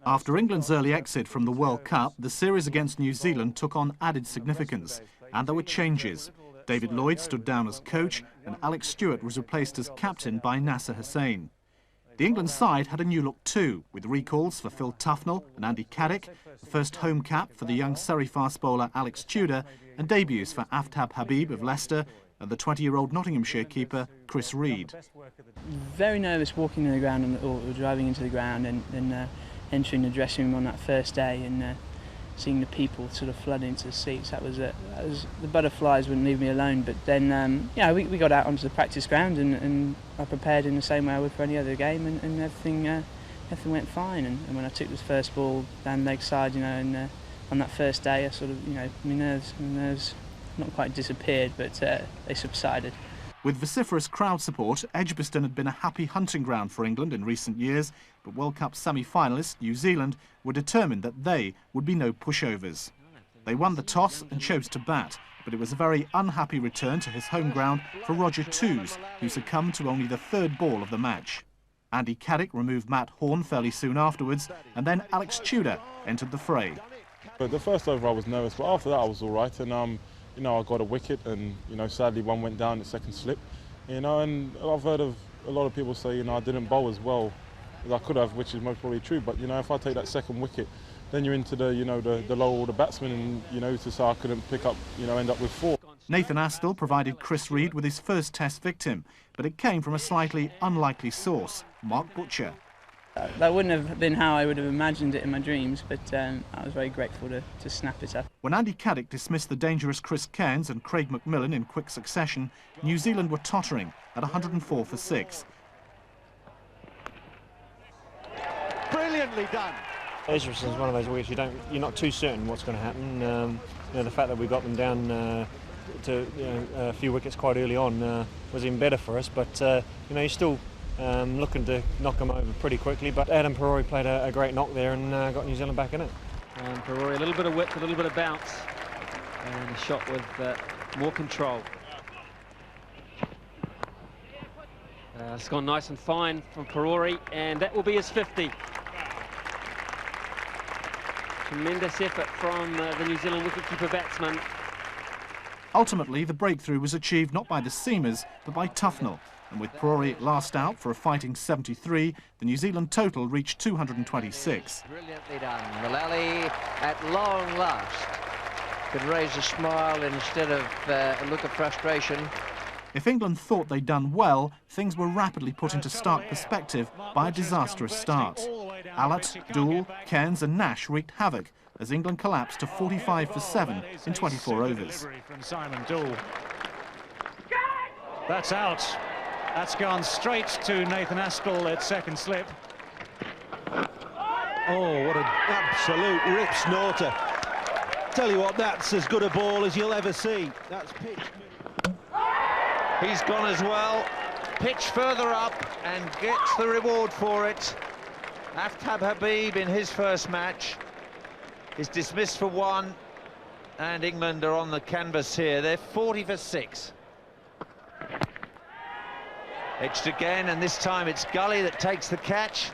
After England's early exit from the World Cup, the series against New Zealand took on added significance, and there were changes. David Lloyd stood down as coach, and Alex Stewart was replaced as captain by Nasser Hussain. The England side had a new look too, with recalls for Phil Tufnell and Andy Caddick, the first home cap for the young Surrey fast bowler Alex Tudor, and debuts for Aftab Habib of Leicester and the 20-year-old Nottinghamshire keeper Chris Reed. Very nervous walking to the ground or driving into the ground and entering the dressing room on that first day and seeing the people sort of flood into the seats. That was the butterflies wouldn't leave me alone. But then, we got out onto the practice ground and I prepared in the same way I would for any other game, and everything went fine. And when I took this first ball down leg side, and on that first day, I sort of, my nerves not quite disappeared, but they subsided. With vociferous crowd support, Edgbaston had been a happy hunting ground for England in recent years, but World Cup semi-finalists New Zealand were determined that they would be no pushovers. They won the toss and chose to bat, but it was a very unhappy return to his home ground for Roger Toos, who succumbed to only the third ball of the match. Andy Caddick removed Matt Horn fairly soon afterwards, and then Alex Tudor entered the fray. But the first over I was nervous, but after that I was all right, and I got a wicket, and sadly one went down at second slip, and I've heard of a lot of people say I didn't bowl as well as I could have, which is most probably true. But if I take that second wicket, then you're into the lower order batsmen, and to say I couldn't pick up, end up with 4. Nathan Astle provided Chris Reed with his first Test victim, but it came from a slightly unlikely source, Mark Butcher. That wouldn't have been how I would have imagined it in my dreams, but I was very grateful to snap it up. When Andy Caddick dismissed the dangerous Chris Cairns and Craig McMillan in quick succession, New Zealand were tottering at 104 for 6. Brilliantly done. Edgbaston is one of those weeks you're not too certain what's going to happen. The fact that we got them down to a few wickets quite early on was even better for us, but you're still looking to knock them over pretty quickly. But Adam Perori played a great knock there and got New Zealand back in it. And Perori, a little bit of whip, a little bit of bounce, and a shot with more control. It's gone nice and fine from Perori, and that will be his 50. Tremendous effort from the New Zealand wicketkeeper batsman. Ultimately, the breakthrough was achieved not by the seamers, but by Tufnell. And with Perori last out for a fighting 73, the New Zealand total reached 226. Brilliantly done. Mullally, at long last, could raise a smile instead of a look of frustration. If England thought they'd done well, things were rapidly put into stark perspective by a disastrous start. Allott, Dool, Cairns and Nash wreaked havoc as England collapsed to 45 for 7 in 24 overs. From Simon Dool. That's out. That's gone straight to Nathan Astle at second slip. Oh, what an absolute rip snorter. Tell you what, that's as good a ball as you'll ever see. That's pitched. He's gone as well. Pitch further up and gets the reward for it. Aftab Habib in his first match is dismissed for 1, and England are on the canvas here. They're 40 for 6. Edged again, and this time it's Gully that takes the catch.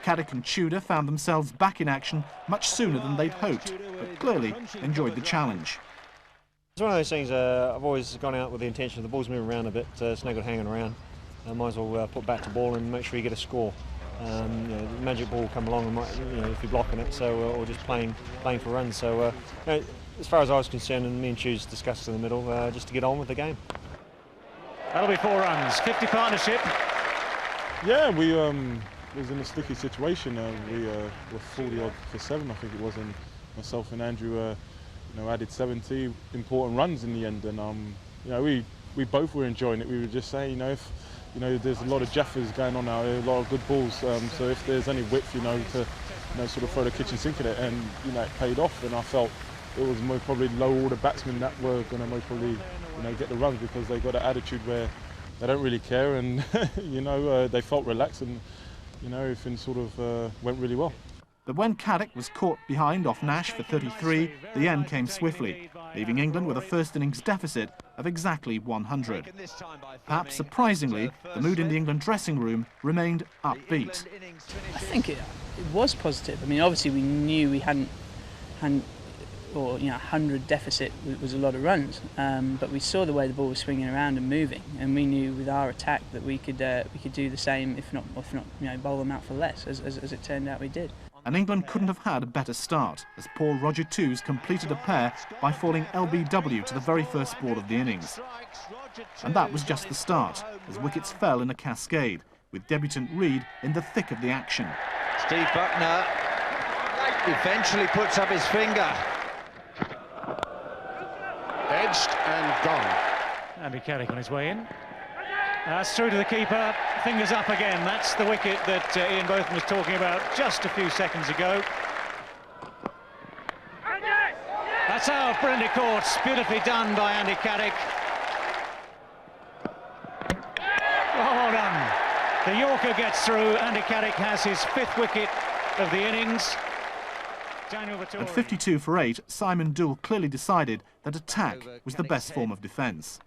Caddick and Tudor found themselves back in action much sooner than they'd hoped, but clearly enjoyed the challenge. It's one of those things I've always gone out with the intention of the ball's moving around a bit, it's no good hanging around. Might as well put bat to ball and make sure you get a score. The magic ball will come along and might, if you're blocking it, so or just playing for runs. So as far as I was concerned, and me and Choose discussed in the middle, just to get on with the game. That'll be 4 runs, 50 partnership. Yeah, we was in a sticky situation. We were 40 odd for 7, I think it was, and myself and Andrew added 70 important runs in the end, and we both were enjoying it. We were just saying, if there's a lot of jaffers going on now, a lot of good balls, so if there's any width, to sort of throw the kitchen sink at it, and it paid off. And I felt it was most probably low order batsmen that were going to most probably get the runs, because they got an attitude where they don't really care, and they felt relaxed, and everything sort of went really well. But when Caddick was caught behind off Nash for 33, the end came swiftly, leaving England with a first innings deficit of exactly 100. Perhaps surprisingly, the mood in the England dressing room remained upbeat. I think was positive. I mean, obviously we knew we hadn't or 100 deficit was a lot of runs, but we saw the way the ball was swinging around and moving, and we knew with our attack that we could do the same, if not bowl them out for less, as it turned out we did. And England couldn't have had a better start, as poor Roger Toos completed a pair by falling LBW to the very first ball of the innings. And that was just the start, as wickets fell in a cascade, with debutant Reid in the thick of the action. Steve Buckner eventually puts up his finger. Edged and gone. Andy Carrick on his way in. That's through to the keeper, fingers up again. That's the wicket that Ian Botham was talking about just a few seconds ago. That's out of Brindley Courts, beautifully done by Andy Carrick. Well done. The Yorker gets through. Andy Carrick has his 5th wicket of the innings. At 52 for 8, Simon Doull clearly decided that attack was the best form of defence.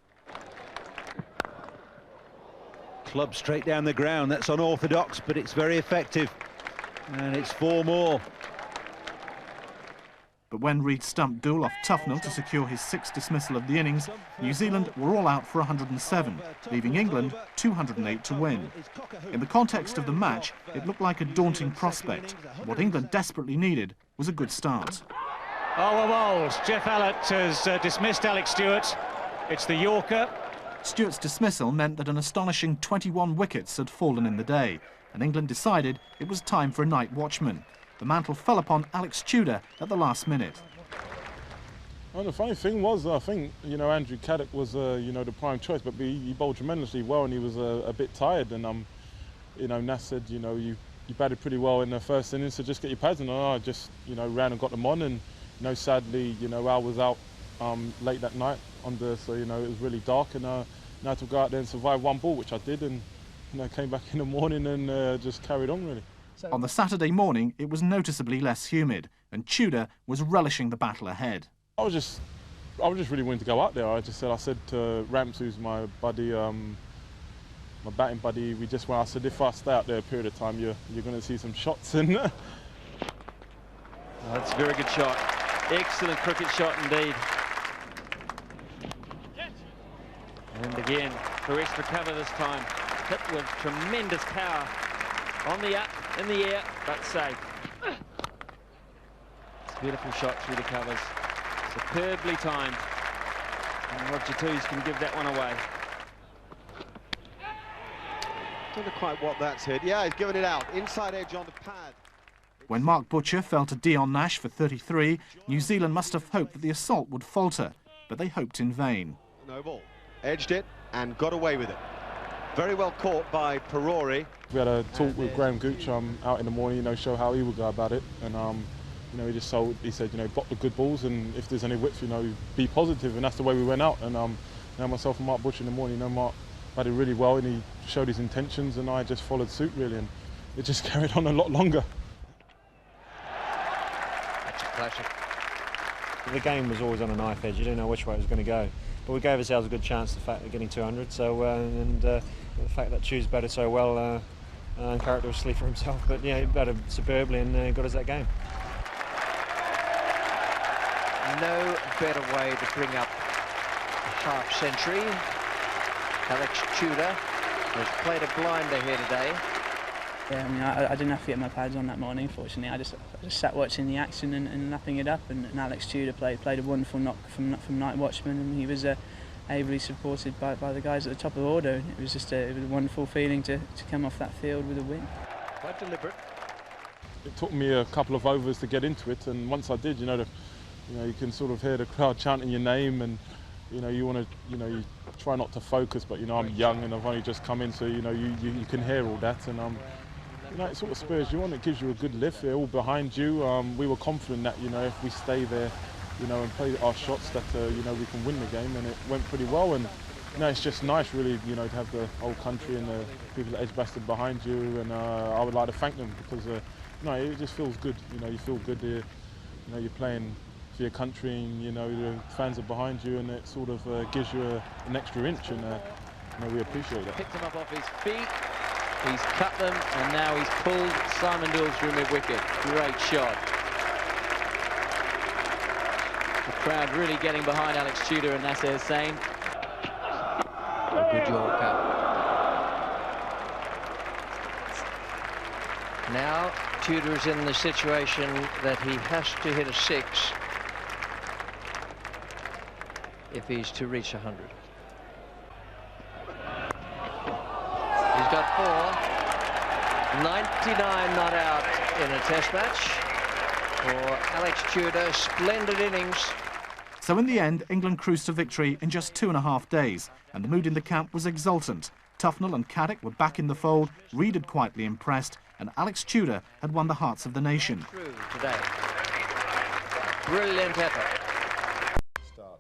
Club straight down the ground, that's unorthodox, but it's very effective. And it's 4 more. But when Reid stumped Doull off Tufnell to secure his 6th dismissal of the innings, New Zealand were all out for 107, leaving England 208 to win. In the context of the match, it looked like a daunting prospect. What England desperately needed was a good start. Oh, well bowled. Jeff Allott has dismissed Alex Stewart. It's the Yorker. Stewart's dismissal meant that an astonishing 21 wickets had fallen in the day, and England decided it was time for a night watchman. The mantle fell upon Alex Tudor at the last minute. Well, the funny thing was, I think, Andrew Caddick was, the prime choice, but he bowled tremendously well and he was a bit tired. And, Nas said, you batted pretty well in the first innings, so just get your pads. And I just, ran and got them on. And, sadly, Al was out late that night, so, it was really dark. And I had to go out there and survive 1 ball, which I did. And, came back in the morning and just carried on, really. On the Saturday morning, it was noticeably less humid, and Tudor was relishing the battle ahead. I was just really willing to go out there. I said to Ramps, who's my buddy, my batting buddy, I said, if I stay out there a period of time, you're going to see some shots. And that's a very good shot. Excellent cricket shot indeed. And again, for extra cover this time. Hit with tremendous power. On the up, in the air, but safe. It's a beautiful shot through the covers. Superbly timed. And Roger Toos can give that one away. Don't know quite what that's hit. Yeah, he's given it out. Inside edge on the pad. When Mark Butcher fell to Dion Nash for 33, New Zealand must have hoped that the assault would falter, but they hoped in vain. No ball. Edged it and got away with it. Very well caught by Perori. We had a talk with Graham Gooch out in the morning, show how he would go about it. And, he said, block the good balls, and if there's any width, be positive. And that's the way we went out. And myself and Mark Butcher in the morning, Mark batted really well, and he showed his intentions, and I just followed suit, really. And it just carried on a lot longer. That's a pleasure. The game was always on a knife edge. You didn't know which way it was going to go. But we gave ourselves a good chance, the fact of getting 200. So, the fact that Choose batted so well, uncharacteristically for himself, but yeah, he batted superbly and got us that game. No better way to bring up a half century. Alex Tudor has played a blinder here today. Yeah, I mean, I didn't have to get my pads on that morning, fortunately. I just sat watching the action and lapping it up, and Alex Tudor played a wonderful knock from night watchman, and he was ably supported by the guys at the top of the order. It was just a wonderful feeling to come off that field with a win. Quite deliberate. It took me a couple of overs to get into it, and once I did, you can sort of hear the crowd chanting your name, and you want to, you try not to focus, but I'm young and I've only just come in, so you can hear all that, and it sort of spurs you on. It gives you a good lift. They're all behind you. We were confident that if we stay there, and play our shots, that we can win the game, and it went pretty well. And it's just nice, really, to have the whole country and the people at Edgbaston behind you, and I would like to thank them because it just feels good. You feel good there. You're playing for your country, and the fans are behind you, and it sort of gives you an extra inch, and we appreciate that. Picked him up off his feet. He's cut them, and now he's pulled Simon Doull through mid-wicket. Great shot. The crowd really getting behind Alex Tudor and Nasser Hussain. A good Yorker. Now Tudor is in the situation that he has to hit a 6 if he's to reach 100. He's got 4. 99 not out in a test match for Alex Tudor. Splendid innings. So in the end, England cruised to victory in just 2.5 days, and the mood in the camp was exultant. Tufnell and Caddick were back in the fold, Reid had quietly impressed, and Alex Tudor had won the hearts of the nation. Today. Brilliant effort.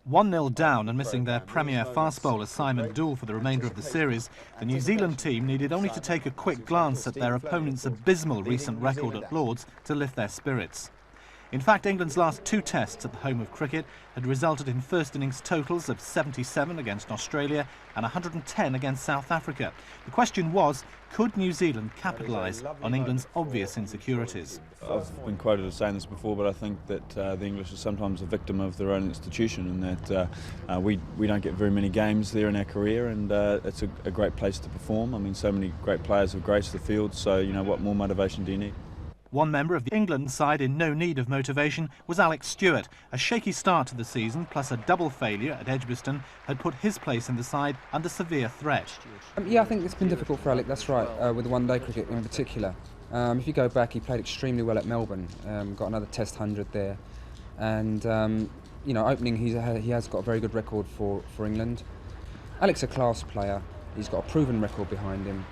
1-0 down and missing their premier fast bowler Simon Doull for the remainder of the series, the New Zealand team needed only to take a quick glance at their opponent's abysmal recent record at Lord's to lift their spirits. In fact, England's last 2 tests at the home of cricket had resulted in first innings totals of 77 against Australia and 110 against South Africa. The question was, could New Zealand capitalise on England's obvious insecurities? I've been quoted as saying this before, but I think that the English are sometimes a victim of their own institution, and that we don't get very many games there in our career, and it's a great place to perform. I mean, so many great players have graced the field, so you know, what more motivation do you need? One member of the England side in no need of motivation was Alex Stewart. A shaky start to the season, plus a double failure at Edgbaston, had put his place in the side under severe threat. Yeah, I think it's been difficult for Alex, that's right, with the one-day cricket in particular. If you go back, he played extremely well at Melbourne, got another Test 100 there. And, you know, opening, he has got a very good record for England. Alex is a class player, he's got a proven record behind him.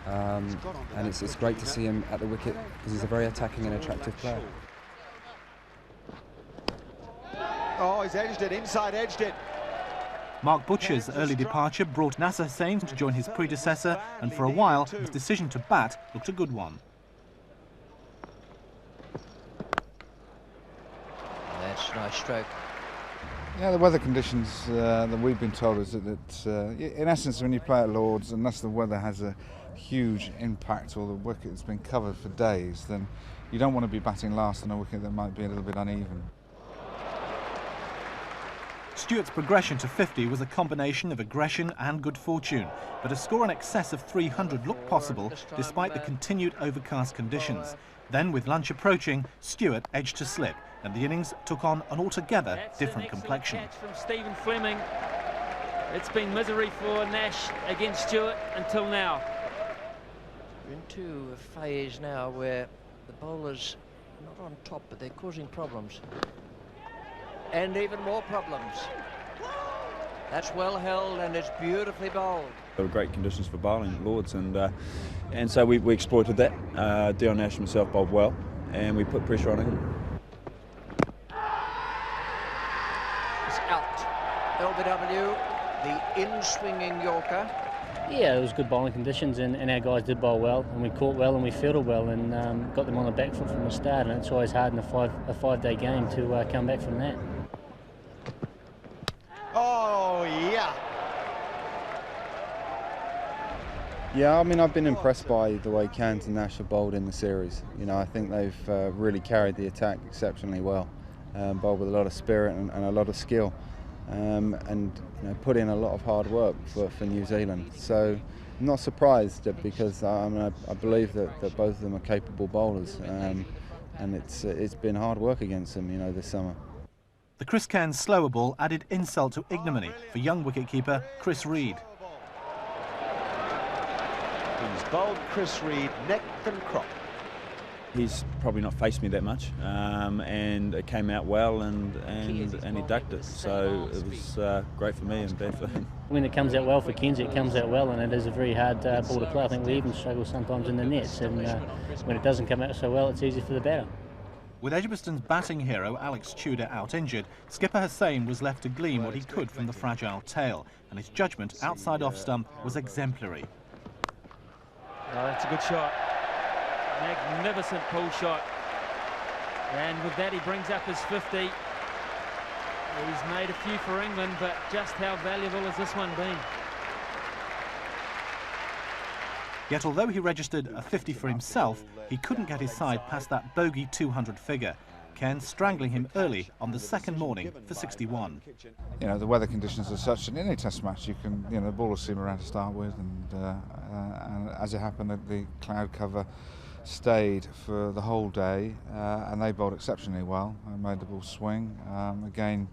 And it's great to see him at the wicket because he's a very attacking and attractive player. Oh, he's edged it, inside edged it. Mark Butcher's early departure brought Nasser Hussain to join his predecessor, and for a while his decision to bat looked a good one. That's a nice stroke. Yeah, the weather conditions that we've been told is that in essence, when you play at Lord's, unless the weather has a huge impact or the wicket has been covered for days, then you don't want to be batting last on a wicket that might be a little bit uneven. Stewart's progression to 50 was a combination of aggression and good fortune, but a score in excess of 300 looked possible despite the continued overcast conditions. Then, with lunch approaching, Stewart edged to slip, and the innings took on an altogether different complexion. Catch from Stephen Fleming. It's been misery for Nash against Stewart until now. We're into a phase now where the bowlers are not on top, but they're causing problems. And even more problems. That's well held and it's beautifully bowled. There were great conditions for bowling at Lord's, and so we exploited that. Dion Nash himself bowled well, and we put pressure on him. It's out. LBW, the in-swinging Yorker. Yeah, it was good bowling conditions, and our guys did bowl well, and we caught well and we fielded well, and got them on the back foot from the start, and it's always hard in a five-day game to come back from that. Oh, yeah. Yeah, I mean, I've been impressed by the way Cairns and Nash have bowled in the series. You know, I think they've really carried the attack exceptionally well, bowled with a lot of spirit and a lot of skill. And you know, put in a lot of hard work for New Zealand. So I'm not surprised because I believe that both of them are capable bowlers, and it's been hard work against them, you know, this summer. The Chris Cairns slower ball added insult to ignominy for young wicketkeeper Chris Reid. He's bowled Chris Reid neck and crop. He's probably not faced me that much, and it came out well, and he ducked it. So it was great for me and bad for him. When it comes out well for Kenzie, it comes out well, and it is a very hard ball to play. I think we even struggle sometimes in the nets, and when it doesn't come out so well, it's easy for the batter. With Edgbaston's batting hero Alex Tudor out injured, skipper Hussain was left to glean what he could from the fragile tail, and his judgment outside off stump was exemplary. Oh, that's a good shot. Magnificent pull shot. And with that, he brings up his 50. He's made a few for England, but just how valuable has this one been? Yet although he registered a 50 for himself, he couldn't get his side past that bogey 200 figure. Ken strangling him early on the second morning for 61. You know, the weather conditions are such that in any test match you can, you know, the ball will seem around to start with, and as it happened, the cloud cover stayed for the whole day, and they bowled exceptionally well and made the ball swing. Again,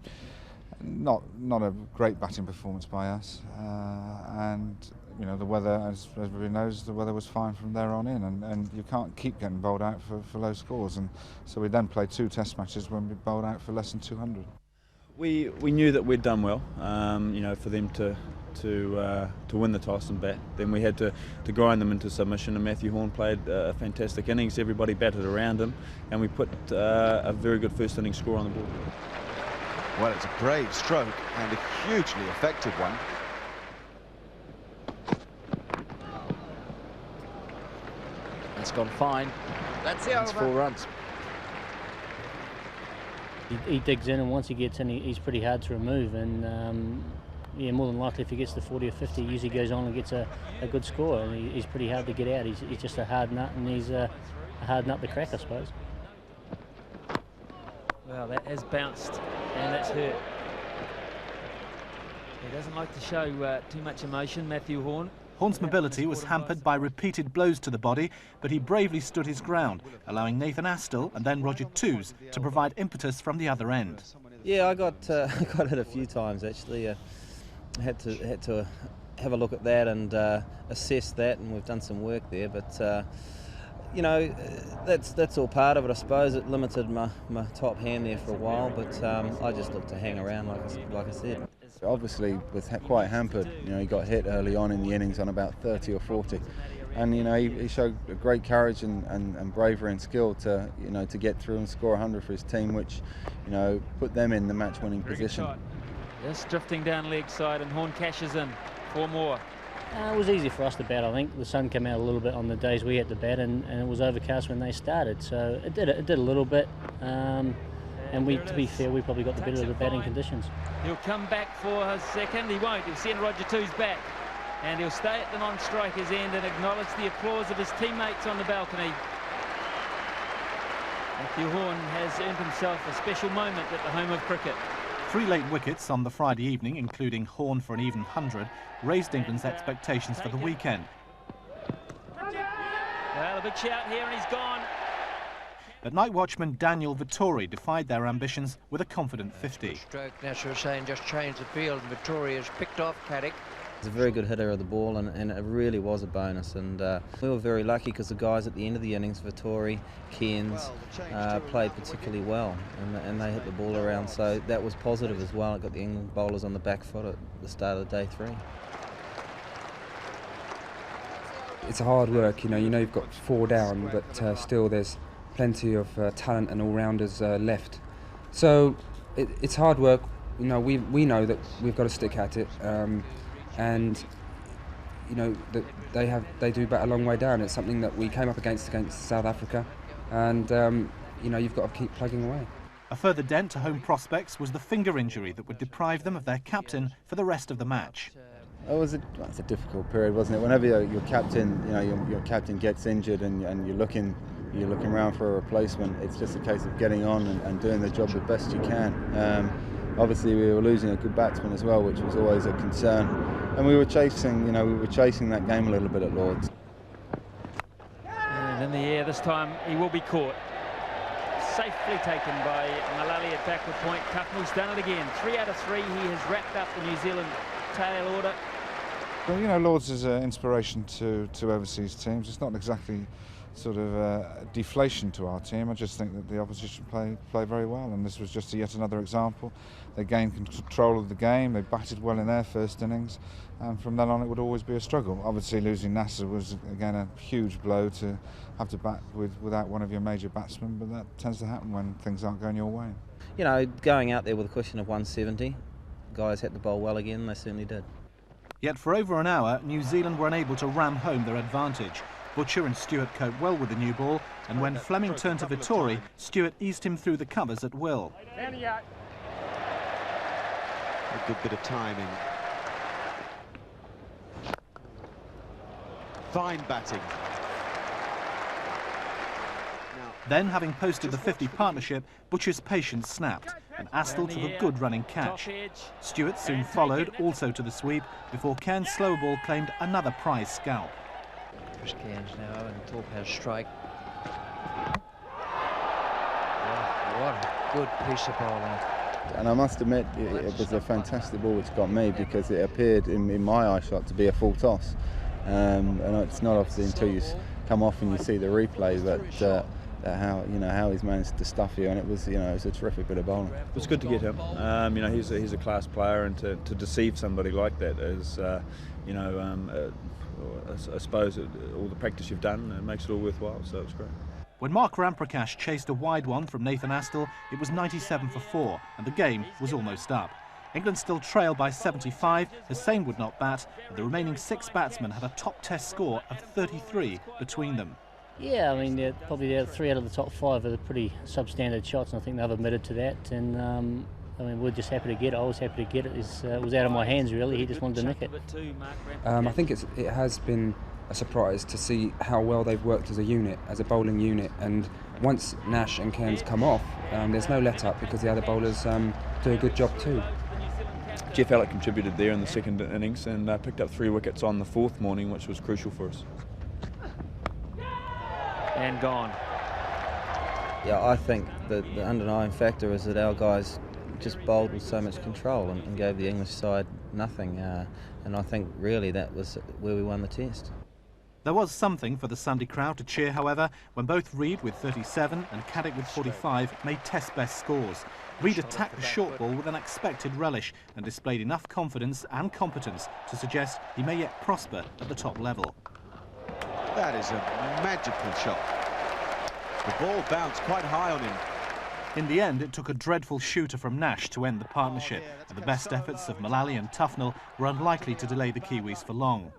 not a great batting performance by us, and you know, the weather, as everybody knows, the weather was fine from there on in, and you can't keep getting bowled out for low scores, and so we then played 2 test matches when we bowled out for less than 200. We knew that we'd done well, you know, for them to win the toss and bat. Then we had to grind them into submission, and Matthew Horn played a fantastic innings. Everybody batted around him, and we put a very good first innings score on the board. Well, it's a brave stroke and a hugely effective one. That's gone fine. That's 4 runs. He digs in, and once he gets in, he's pretty hard to remove. And yeah, more than likely, if he gets the 40 or 50, he usually goes on and gets a good score. And he's pretty hard to get out. He's just a hard nut, and he's a hard nut to crack, I suppose. Well, that has bounced, and that's hurt. He doesn't like to show too much emotion, Matthew Horn. Horn's mobility was hampered by repeated blows to the body, but he bravely stood his ground, allowing Nathan Astle and then Roger Toos to provide impetus from the other end. Yeah, I got hit a few times actually. Had to have a look at that and assess that, and we've done some work there. But you know, that's all part of it, I suppose. It limited my top hand there for a while, but I just looked to hang around, like I said. Obviously, was quite hampered. You know, he got hit early on in the innings on about 30 or 40, and you know, he showed great courage and bravery and skill to, you know, to get through and score 100 for his team, which, you know, put them in the match-winning position. Just drifting down leg side, and Horn cashes in 4 more. It was easy for us to bat, I think. The sun came out a little bit on the days we had to bat, and it was overcast when they started, so it did a little bit. And to be fair, we probably got the better of the batting conditions. He'll come back for his second. He won't. He'll send Roger Toos back, and he'll stay at the non-striker's end and acknowledge the applause of his teammates on the balcony. Matthew Horn has earned himself a special moment at the home of cricket. 3 late wickets on the Friday evening, including Horn for an even 100, raised England's expectations for the weekend. Well, a big shout here, and he's gone. But night watchman Daniel Vittori defied their ambitions with a confident 50. Stroke, Nasser Hussain just changed the field, and Vittori has picked off Caddick. He's a very good hitter of the ball, and it really was a bonus. And we were very lucky because the guys at the end of the innings, Vittori, Cairns, played particularly well, and they hit the ball around. So that was positive as well. It got the England bowlers on the back foot at the start of day 3. It's a hard work, you know you've got 4 down, but still there's plenty of talent and all-rounders left. So it's hard work. You know, we know that we've got to stick at it, and you know that they do bat a long way down. It's something that we came up against South Africa, and you know, you've got to keep plugging away. A further dent to home prospects was the finger injury that would deprive them of their captain for the rest of the match. It was a difficult period, wasn't it? Whenever your captain, you know, your captain gets injured and you're looking around for a replacement, it's just a case of getting on and doing the job the best you can. Obviously, we were losing a good batsman as well, which was always a concern, and we were chasing that game a little bit at Lords. And in the air this time, he will be caught. Safely taken by Malali at backward point. Tufnell's done it again. 3 out of 3. He has wrapped up the New Zealand tail order. Well, you know, Lords is an inspiration to overseas teams. It's not exactly sort of a deflation to our team. I just think that the opposition play very well, and this was just yet another example. They gained control of the game, they batted well in their first innings, and from then on it would always be a struggle. Obviously losing Nasser was again a huge blow, to have to bat without one of your major batsmen, but that tends to happen when things aren't going your way. You know, going out there with a cushion of 170, guys had to bowl well again, they certainly did. Yet for over an hour, New Zealand were unable to ram home their advantage. Butcher and Stewart coped well with the new ball, and when Fleming turned to Vittori, Stewart eased him through the covers at will. A good bit of timing. Fine batting. Then, having posted the 50 partnership, Butcher's patience snapped, and Astle took a good running catch. Stewart soon followed, also to the sweep, before Cairns' slow ball claimed another prize scalp. Chris Cairns now, and Thorpe has strike. What a good piece of bowling. And I must admit, it was a fantastic ball which got me, because it appeared in my eye shot to be a full toss. And it's not obviously until you come off and you see the replay that how he's managed to stuff you, and it was a terrific bit of bowling. It was good to get him. He's a class player, and to deceive somebody like that is, I suppose all the practice you've done makes it all worthwhile. So it was great. When Mark Ramprakash chased a wide one from Nathan Astle, it was 97 for 4, and the game was almost up. England still trailed by 75, Hussain would not bat, and the remaining 6 batsmen had a top test score of 33 between them. Yeah, I mean, probably 3 out of the top 5 are pretty substandard shots, and I think they've admitted to that. And we're just happy to get it. I was happy to get it. It was out of my hands, really. He just wanted to nick it. I think it has been a surprise to see how well they've worked as a unit, as a bowling unit. And once Nash and Cairns come off, there's no let-up, because the other bowlers do a good job too. Jeff Alec contributed there in the second innings and picked up 3 wickets on the 4th morning, which was crucial for us. And gone. Yeah, I think that the underlying factor is that our guys just bowled with so much control and gave the English side nothing. And I think really that was where we won the test. There was something for the Sunday crowd to cheer, however, when both Reid with 37 and Caddick with 45 made test best scores. Reid attacked the short ball with unexpected relish and displayed enough confidence and competence to suggest he may yet prosper at the top level. That is a magical shot. The ball bounced quite high on him. In the end, it took a dreadful shooter from Nash to end the partnership, and the best efforts of Mullally and Tufnell were unlikely to delay the Kiwis for long.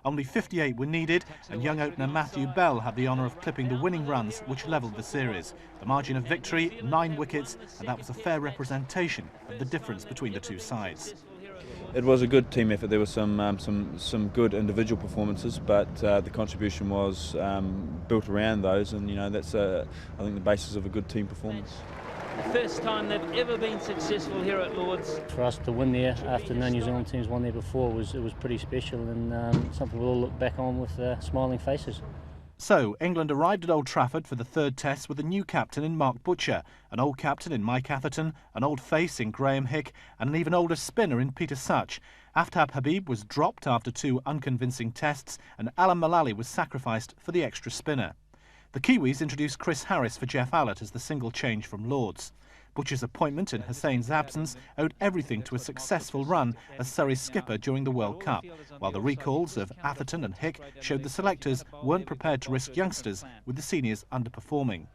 Only 58 were needed, and young opener Matthew Bell had the honour of clipping the winning runs, which levelled the series. The margin of victory, 9 wickets, and that was a fair representation of the difference between the two sides. It was a good team effort. There were some good individual performances, but the contribution was built around those, and that's I think the basis of a good team performance. First time they've ever been successful here at Lord's. For us to win there after no New Zealand teams won there before was pretty special, and something we'll all look back on with smiling faces. So, England arrived at Old Trafford for the 3rd test with a new captain in Mark Butcher, an old captain in Mike Atherton, an old face in Graham Hick, and an even older spinner in Peter Such. Aftab Habib was dropped after 2 unconvincing tests, and Alan Mullally was sacrificed for the extra spinner. The Kiwis introduced Chris Harris for Jeff Allett as the single change from Lord's. Butcher's appointment in Hussain's absence owed everything to a successful run as Surrey's skipper during the World Cup, while the recalls of Atherton and Hick showed the selectors weren't prepared to risk youngsters with the seniors underperforming.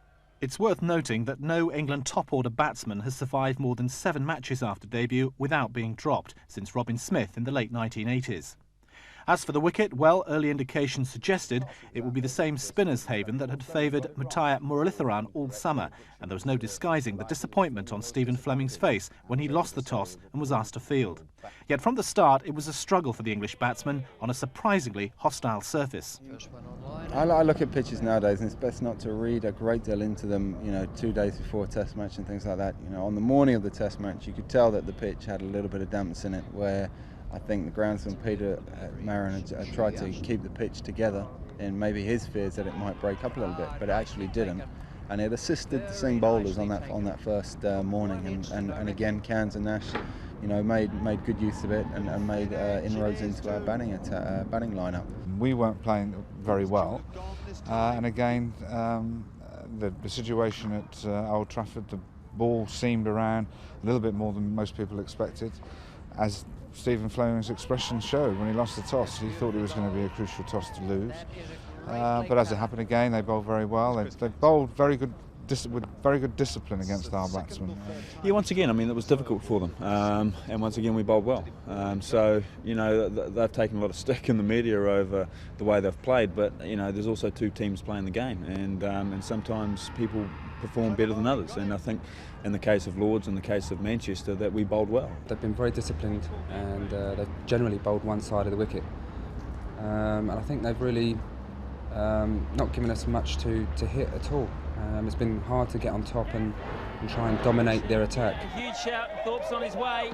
It's worth noting that no England top-order batsman has survived more than 7 matches after debut without being dropped since Robin Smith in the late 1980s. As for the wicket, well, early indications suggested it would be the same spinner's haven that had favoured Muttiah Muralitharan all summer, and there was no disguising the disappointment on Stephen Fleming's face when he lost the toss and was asked to field. Yet from the start, it was a struggle for the English batsman on a surprisingly hostile surface. I look at pitches nowadays, and it's best not to read a great deal into them, 2 days before a test match and things like that. On the morning of the test match, you could tell that the pitch had a little bit of dampness in it, where I think the groundsman Peter Marin had tried to keep the pitch together, and maybe his fears that it might break up a little bit, but it actually didn't. And it assisted the seam bowlers on that first morning, and again Cairns and Nash, made good use of it and made inroads into our batting lineup. We weren't playing very well, and again the situation at Old Trafford, the ball seemed around a little bit more than most people expected, as Stephen Fleming's expression showed when he lost the toss. He thought it was going to be a crucial toss to lose, but as it happened again, they bowled very well. They bowled with very good discipline against our batsmen. Yeah, once again, it was difficult for them, and once again we bowled well. So they've taken a lot of stick in the media over the way they've played, but there's also 2 teams playing the game, and sometimes people perform better than others, and I think in the case of Lord's and the case of Manchester that we bowled well. They've been very disciplined, and they've generally bowled one side of the wicket. and I think they've really not given us much to hit at all. It's been hard to get on top and try and dominate their attack. A huge shout, Thorpe's on his way.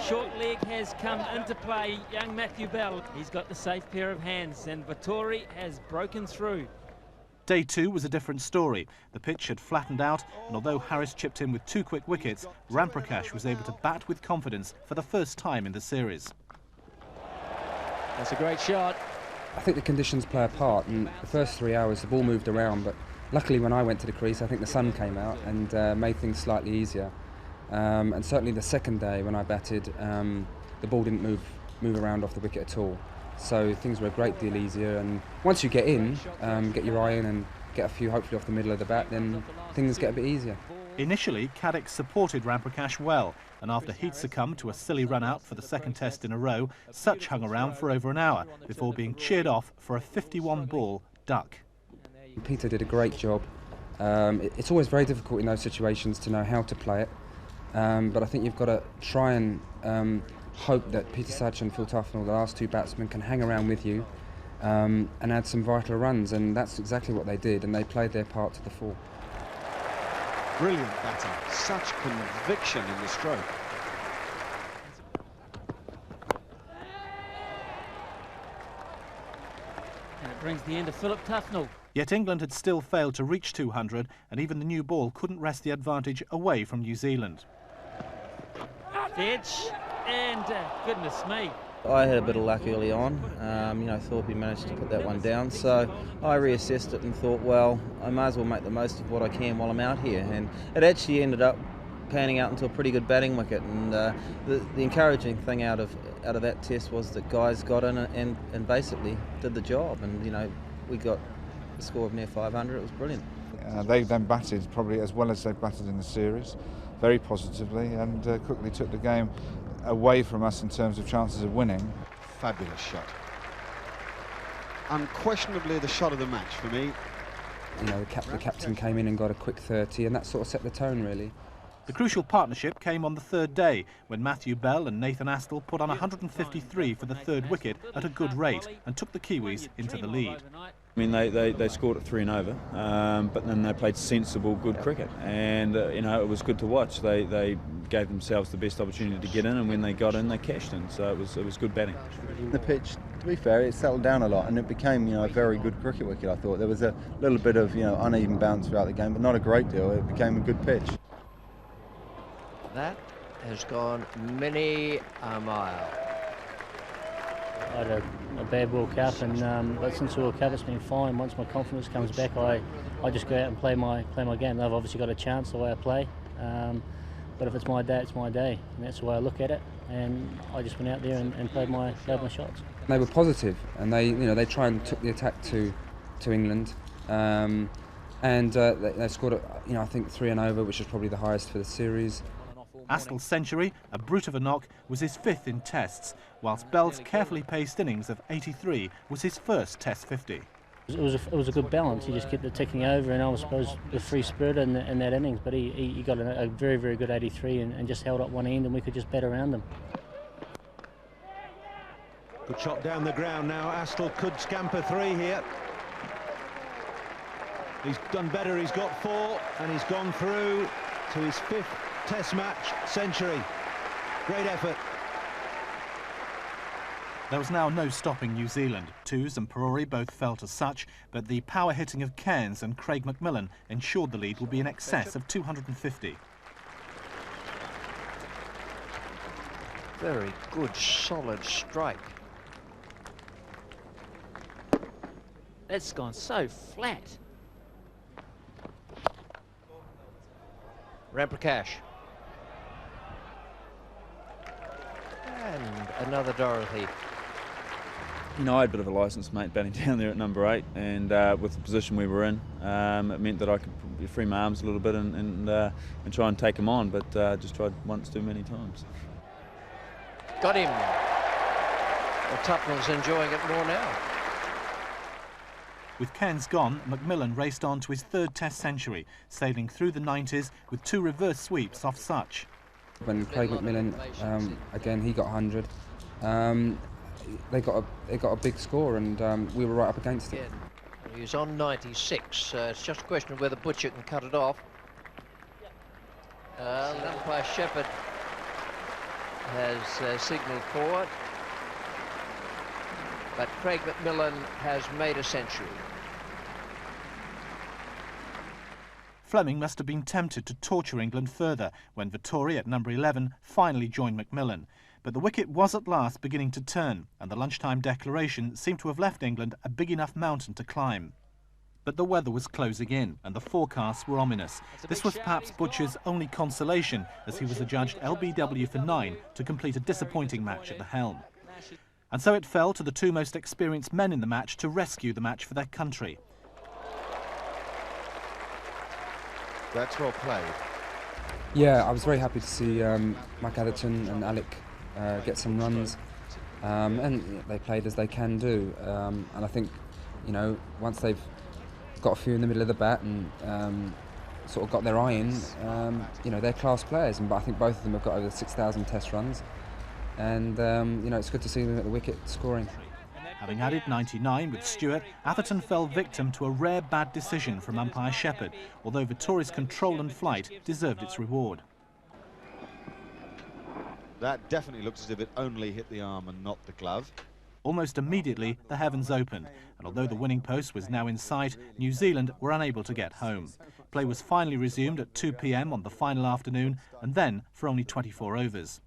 Short leg has come into play, young Matthew Bell. He's got the safe pair of hands, and Vittori has broken through. Day 2 was a different story. The pitch had flattened out, and although Harris chipped in with 2 quick wickets, Ramprakash was able to bat with confidence for the first time in the series. That's a great shot. I think the conditions play a part. In the first 3 hours, the ball moved around, but luckily when I went to the crease, I think the sun came out and made things slightly easier. And certainly the second day when I batted, the ball didn't move around off the wicket at all. So things were a great deal easier, and once you get in, get your eye in and get a few hopefully off the middle of the bat, then things get a bit easier. Initially, Caddick supported Ramprakash well, and after he'd succumbed to a silly run-out for the second test in a row, Such hung around for over an hour before being cheered off for a 51-ball duck. Peter did a great job. It's always very difficult in those situations to know how to play it, but I think you've got to try and hope that Peter Such and Phil Tufnell, the last 2 batsmen, can hang around with you and add some vital runs, and that's exactly what they did, and they played their part to the full. Brilliant batting, such conviction in the stroke. And it brings the end of Philip Tufnell. Yet England had still failed to reach 200, and even the new ball couldn't wrest the advantage away from New Zealand. Edge, and goodness me. I had a bit of luck early on. Thorpe managed to put that one down, so I reassessed it and thought, well, I might as well make the most of what I can while I'm out here. And it actually ended up panning out into a pretty good batting wicket. And the encouraging thing out of that test was that guys got in and basically did the job. And we got a score of near 500. It was brilliant. They then batted probably as well as they batted in the series, very positively, and quickly took the game away from us in terms of chances of winning. Fabulous shot. Unquestionably the shot of the match for me. The captain came in and got a quick 30, and that sort of set the tone, really. The crucial partnership came on the 3rd day, when Matthew Bell and Nathan Astle put on 153 for the 3rd wicket at a good rate and took the Kiwis into the lead. I mean, they scored at 3 and over, but then they played sensible, good cricket, and it was good to watch. They gave themselves the best opportunity to get in, and when they got in, they cashed in. So it was good batting. The pitch, to be fair, it settled down a lot, and it became a very good cricket wicket. I thought there was a little bit of uneven bounce throughout the game, but not a great deal. It became a good pitch. That has gone many a mile. I had a bad World Cup, but since the World Cup it's been fine. Once my confidence comes back, I just go out and play my game. They've obviously got a chance the way I play, but if it's my day, it's my day, and that's the way I look at it. And I just went out there and played my shots. They were positive, and they tried and took the attack to England, and they scored I think 3 and over, which is probably the highest for the series. Astle's century, a brute of a knock, was his 5th in tests, whilst Bell's carefully paced innings of 83 was his first Test 50. It was a good balance. He just kept it ticking over, and I was supposed the free spirit in that innings, but he got a very, very good 83 and just held up one end, and we could just bat around him. Good shot down the ground now. Astle could scamper 3 here. He's done better. He's got 4, and he's gone through to his 5th Test match century. Great effort. There was now no stopping New Zealand. Toos and Perori both fell to Such, but the power hitting of Cairns and Craig McMillan ensured the lead would be in excess of 250. Very good, solid strike. That's gone so flat. Ramprakash. And another Dorothy. I had a bit of a licence, mate, batting down there at number 8, and with the position we were in, it meant that I could free my arms a little bit and try and take him on, but just tried once too many times. Got him. Well, Tufnell's enjoying it more now. With Cairns gone, McMillan raced on to his 3rd Test century, sailing through the 90s with 2 reverse sweeps off Such. When Craig McMillan, again, he got 100. they got a big score, and we were right up against it. He's on 96. It's just a question of whether Butcher can cut it off. Umpire Shepherd has signalled forward, but Craig McMillan has made a century. Fleming must have been tempted to torture England further when Vettori at number 11 finally joined McMillan. But the wicket was at last beginning to turn, and the lunchtime declaration seemed to have left England a big enough mountain to climb. But the weather was closing in, and the forecasts were ominous. This was perhaps Butcher's only consolation, as he was adjudged LBW for 9 to complete a disappointing match at the helm. And so it fell to the two most experienced men in the match to rescue the match for their country. That's well played. Yeah, I was very happy to see Mike Atherton and Alec get some runs, and they played as they can do. And I think, you know, once they've got a few in the middle of the bat and sort of got their eye in, you know, they're class players. And I think both of them have got over 6,000 test runs, and you know, it's good to see them at the wicket scoring. Having added 99 with Stewart, Atherton fell victim to a rare bad decision from umpire Shepherd, although Vettori's control and flight deserved its reward. That definitely looks as if it only hit the arm and not the glove. Almost immediately, the heavens opened, and although the winning post was now in sight, New Zealand were unable to get home. Play was finally resumed at 2 p.m. on the final afternoon, and then for only 24 overs.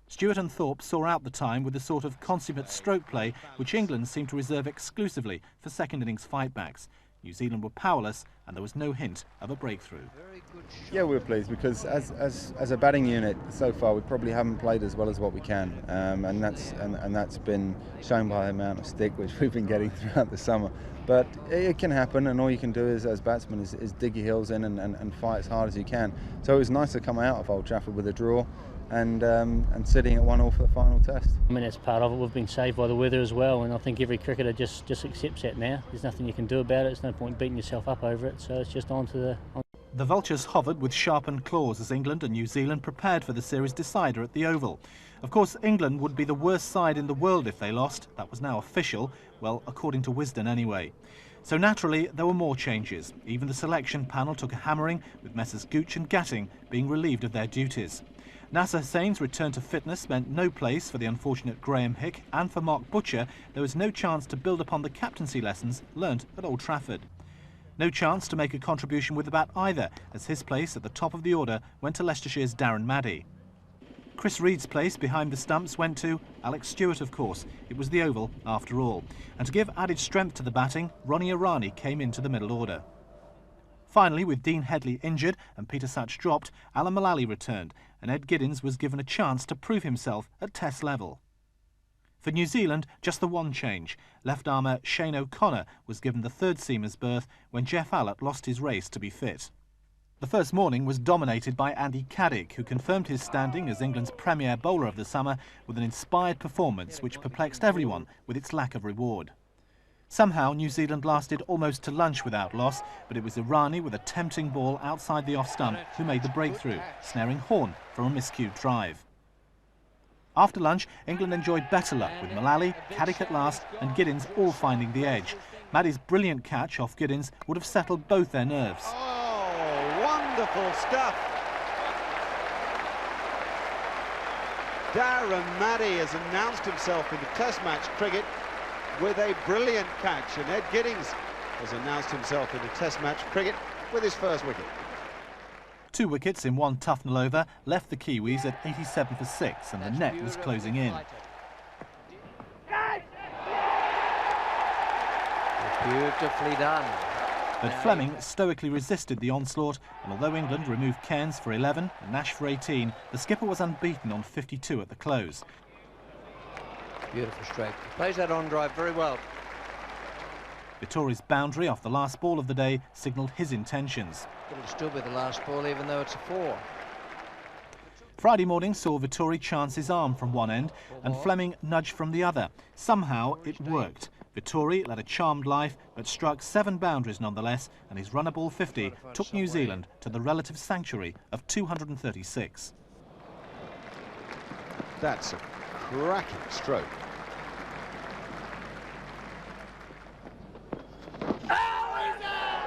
Stewart and Thorpe saw out the time with a sort of consummate stroke play which England seemed to reserve exclusively for second innings fightbacks. New Zealand were powerless, and there was no hint of a breakthrough. Yeah, we were pleased because as a batting unit so far we probably haven't played as well as what we can, and that's been shown by the amount of stick which we've been getting throughout the summer. But it can happen, and all you can do is, as batsmen, is dig your heels in and fight as hard as you can. So it was nice to come out of Old Trafford with a draw, and sitting at 1-1 for the final test. I mean, that's part of it. We've been saved by the weather as well, and I think every cricketer just accepts that now. There's nothing you can do about it. There's no point beating yourself up over it, so it's just on to the... The Vultures hovered with sharpened claws as England and New Zealand prepared for the series decider at the Oval. Of course, England would be the worst side in the world if they lost. That was now official, well, according to Wisden anyway. So naturally, there were more changes. Even the selection panel took a hammering, with Messrs Gooch and Gatting being relieved of their duties. Nasser Hussain's return to fitness meant no place for the unfortunate Graham Hick, and for Mark Butcher there was no chance to build upon the captaincy lessons learnt at Old Trafford. No chance to make a contribution with the bat either, as his place at the top of the order went to Leicestershire's Darren Maddy. Chris Reed's place behind the stumps went to Alex Stewart, of course. It was the Oval after all. And to give added strength to the batting, Ronnie Irani came into the middle order. Finally, with Dean Headley injured and Peter Sachs dropped, Alan Mullally returned, and Ed Giddins was given a chance to prove himself at Test level. For New Zealand, just the one change. Left armour Shane O'Connor was given the third seamer's berth when Jeff Allott lost his race to be fit. The first morning was dominated by Andy Caddick, who confirmed his standing as England's premier bowler of the summer with an inspired performance which perplexed everyone with its lack of reward. Somehow New Zealand lasted almost to lunch without loss, but it was Irani with a tempting ball outside the off-stump who made the breakthrough, snaring Horn from a miscued drive. After lunch, England enjoyed better luck with Mullally, Caddick at last and Giddins all finding the edge. Maddy's brilliant catch off Giddins would have settled both their nerves. Oh, wonderful stuff! Darren Maddy has announced himself in the Test match cricket with a brilliant catch, and Ed Giddins has announced himself in the Test match cricket with his first wicket. 2 wickets in 1 Tufnell over left the Kiwis at 87 for 6, and the net was closing in. Beautifully done. But Fleming stoically resisted the onslaught, and although England removed Cairns for 11 and Nash for 18, the skipper was unbeaten on 52 at the close. Beautiful stroke. Plays that on drive very well. Vettori's boundary off the last ball of the day signalled his intentions. It'll still be the last ball even though it's a 4. Friday morning saw Vettori chance his arm from one end and Fleming nudge from the other. Somehow it worked. Vettori led a charmed life but struck 7 boundaries nonetheless, and his runner ball 50 took New Zealand to the relative sanctuary of 236. That's a cracking stroke.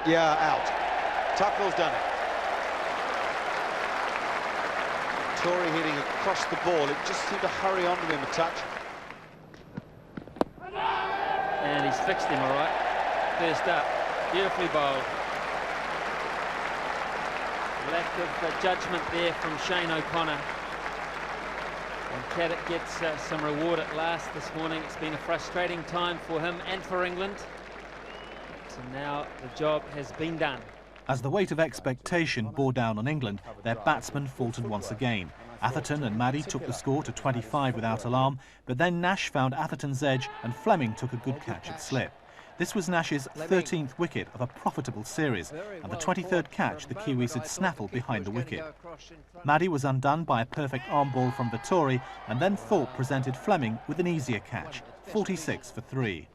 Yeah, out. Tucknell's done it. Tory hitting across the ball. It just seemed to hurry onto him a touch. And he's fixed him all right. First up, beautifully bowled. Lack of judgment there from Shane O'Connor. And Caddick gets some reward at last this morning. It's been a frustrating time for him and for England. So now the job has been done. As the weight of expectation bore down on England, their batsmen faltered once again. Atherton and Maddy took the score to 25 without alarm, but then Nash found Atherton's edge and Fleming took a good catch at slip. This was Nash's 13th wicket of a profitable series, and the 23rd catch the Kiwis had snaffled behind the wicket. Maddy was undone by a perfect arm ball from Vittori, and then Thorpe presented Fleming with an easier catch, 46 for 3.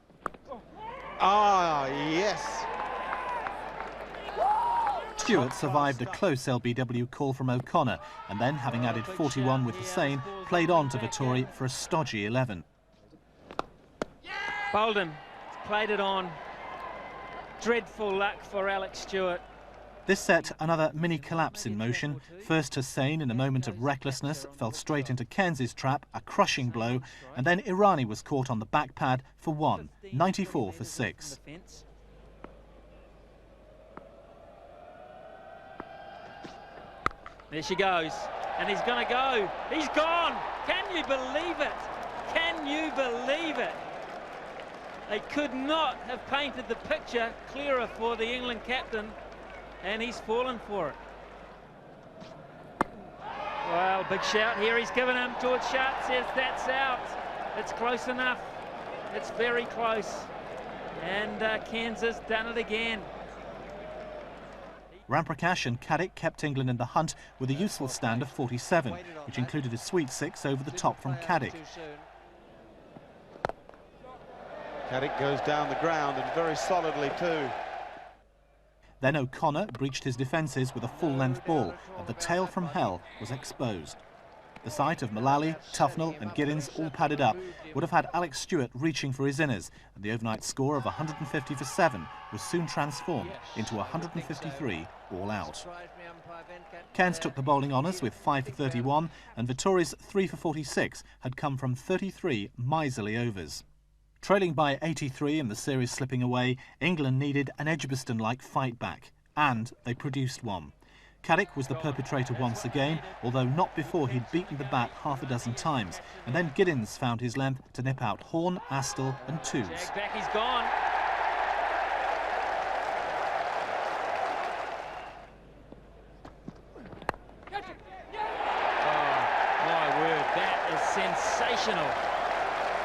Ah, yes. Stewart survived a close LBW call from O'Connor, and then, having added 41 with Hussain, played on to Vittori for a stodgy 11. Bowled him, played it on. Dreadful luck for Alex Stewart. This set another mini-collapse in motion. First Hussain, in a moment of recklessness, fell straight into Cairns' trap, a crushing blow, and then Irani was caught on the back pad for 1, 94 for 6. There she goes, and he's going to go. He's gone! Can you believe it? Can you believe it? They could not have painted the picture clearer for the England captain, and he's fallen for it. Well, big shout here he's given him. George Sharp says that's out. It's close enough. It's very close. And Kansas done it again. Ramprakash and Caddick kept England in the hunt with a useful stand of 47, which included a sweet 6 over the top from Caddick. Caddick goes down the ground, and very solidly too. Then O'Connor breached his defences with a full-length ball, and the tail from hell was exposed. The sight of Mullally, Tufnell and Giddins all padded up would have had Alex Stewart reaching for his inners, and the overnight score of 150 for 7 was soon transformed into 153 all out. Cairns took the bowling honours with 5 for 31, and Vittori's 3 for 46 had come from 33 miserly overs. Trailing by 83 and the series slipping away, England needed an Edgbaston-like fight back, and they produced one. Caddick was the perpetrator once again, although not before he'd beaten the bat half a dozen times, and then Giddins found his length to nip out Horn, Astle and Twos. Back, he's gone. Oh, my word, that is sensational.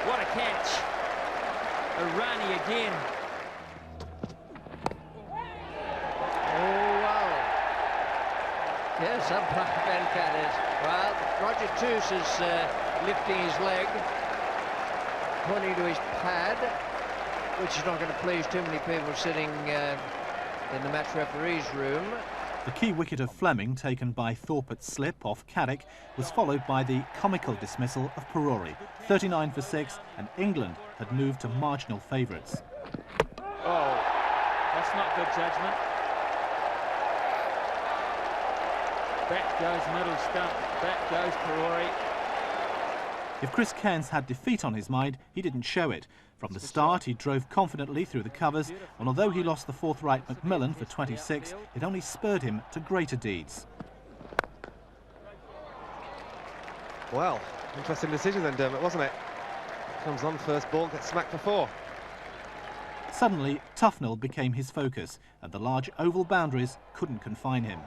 What a catch. Irani again. Yes, umpire Venkat is. Well, Roger Toos is lifting his leg, pointing to his pad, which is not going to please too many people sitting in the match referee's room. The key wicket of Fleming, taken by Thorpe at slip off Caddick, was followed by the comical dismissal of Perori, 39 for 6, and England had moved to marginal favourites. Oh, that's not good judgment. Back goes middle stump, back goes Perori. If Chris Cairns had defeat on his mind, he didn't show it. From the start, he drove confidently through the covers, and although he lost the fourth right Macmillan for 26, it only spurred him to greater deeds. Well, interesting decision then, Dermot, wasn't it? Comes on first ball, gets smacked for 4. Suddenly, Tufnell became his focus, and the large oval boundaries couldn't confine him.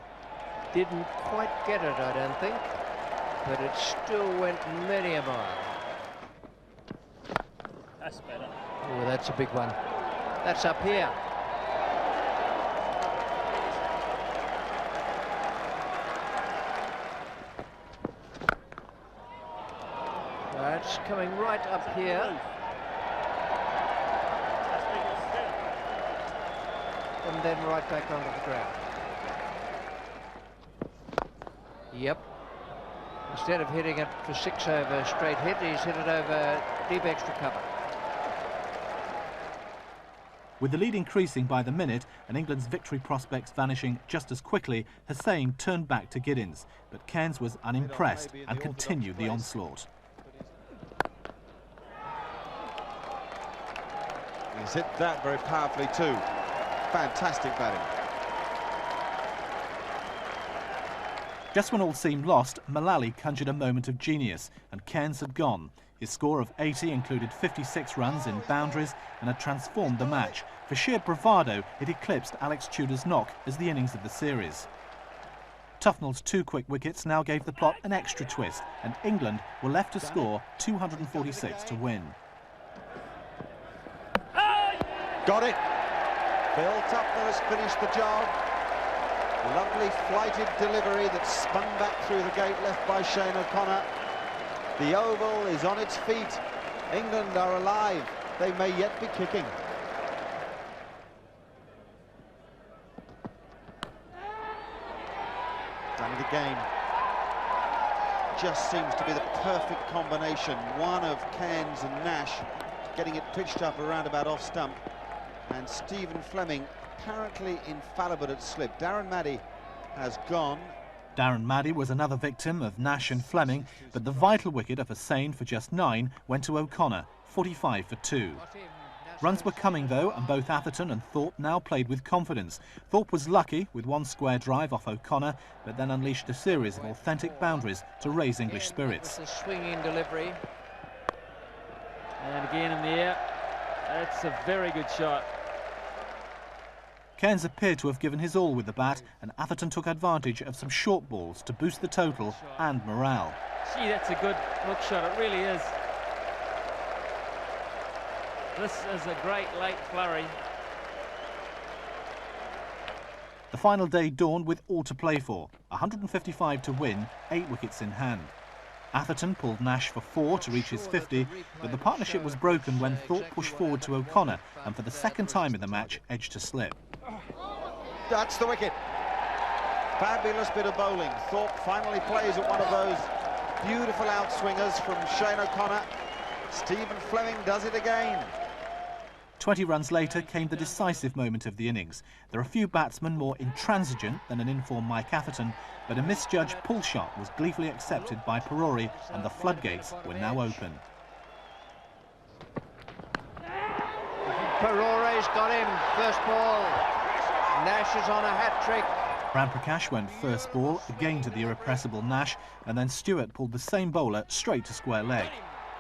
Didn't quite get it, I don't think, but it still went many a mile. That's better. Oh, that's a big one. That's up here. That's coming right up here. And then right back onto the ground. Yep. Instead of hitting it for 6 over straight hit, he's hit it over deep extra cover. With the lead increasing by the minute and England's victory prospects vanishing just as quickly, Hussain turned back to Giddins, but Cairns was unimpressed and continued the onslaught. He's hit that very powerfully too. Fantastic batting. Just when all seemed lost, Mullally conjured a moment of genius, and Cairns had gone. His score of 80 included 56 runs in boundaries and had transformed the match. For sheer bravado, it eclipsed Alex Tudor's knock as the innings of the series. Tufnell's 2 quick wickets now gave the plot an extra twist, and England were left to score 246 to win. Got it. Bill Tufnell has finished the job. Lovely flighted delivery that spun back through the gate left by Shane O'Connor. The oval is on its feet. England are alive. They may yet be kicking. Done it again. Just seems to be the perfect combination. One of Cairns and Nash getting it pitched up around about off stump. And Stephen Fleming apparently infallible at slip. Darren Maddy has gone. Darren Maddy was another victim of Nash and Fleming, but the vital wicket of Hussain for just 9 went to O'Connor, 45 for 2. Runs were coming though, and both Atherton and Thorpe now played with confidence. Thorpe was lucky with 1 square drive off O'Connor, but then unleashed a series of authentic boundaries to raise English spirits. With the swinging delivery. And again in the air. That's a very good shot. Cairns appeared to have given his all with the bat, and Atherton took advantage of some short balls to boost the total and morale. Gee, that's a good hook shot, it really is. This is a great late flurry. The final day dawned with all to play for. 155 to win, 8 wickets in hand. Atherton pulled Nash for 4 to reach his 50, but the partnership was broken when Thorpe pushed forward to O'Connor and for the second time in the match edged to slip. That's the wicket. Fabulous bit of bowling. Thorpe finally plays at one of those beautiful outswingers from Shane O'Connor. Stephen Fleming does it again. 20 runs later came the decisive moment of the innings. There are few batsmen more intransigent than an informed Mike Atherton, but a misjudged pull shot was gleefully accepted by Perori and the floodgates were now open. Perori's got him, first ball. Nash is on a hat-trick. Ram Prakash went first ball, again to the irrepressible Nash, and then Stewart pulled the same bowler straight to square leg.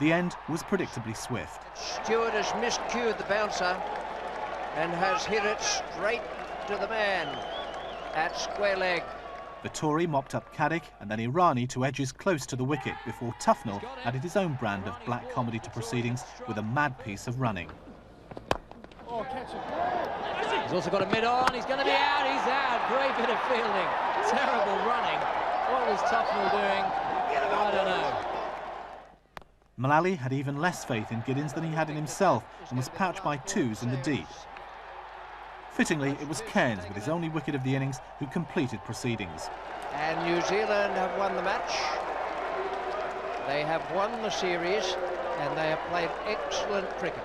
The end was predictably swift. Stewart has miscued the bouncer and has hit it straight to the man at square leg. Vittori mopped up Caddick and then Irani to edges close to the wicket before Tufnell added his own brand of black comedy to proceedings with a mad piece of running. He's also got a mid-on, he's going to be out, he's out. Great bit of fielding, terrible running. What was Tufnell doing? I don't know. Mullally had even less faith in Giddins than he had in himself and was pouched by 2s in the deep. Fittingly, it was Cairns with his only wicket of the innings who completed proceedings. And New Zealand have won the match. They have won the series and they have played excellent cricket.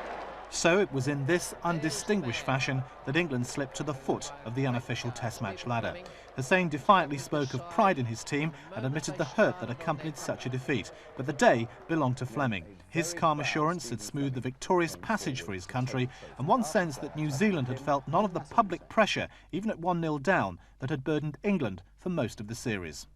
So it was in this undistinguished fashion that England slipped to the foot of the unofficial Test match ladder. Hussain defiantly spoke of pride in his team and admitted the hurt that accompanied such a defeat. But the day belonged to Fleming. His calm assurance had smoothed the victorious passage for his country, and one sense that New Zealand had felt none of the public pressure, even at 1-0 down, that had burdened England for most of the series.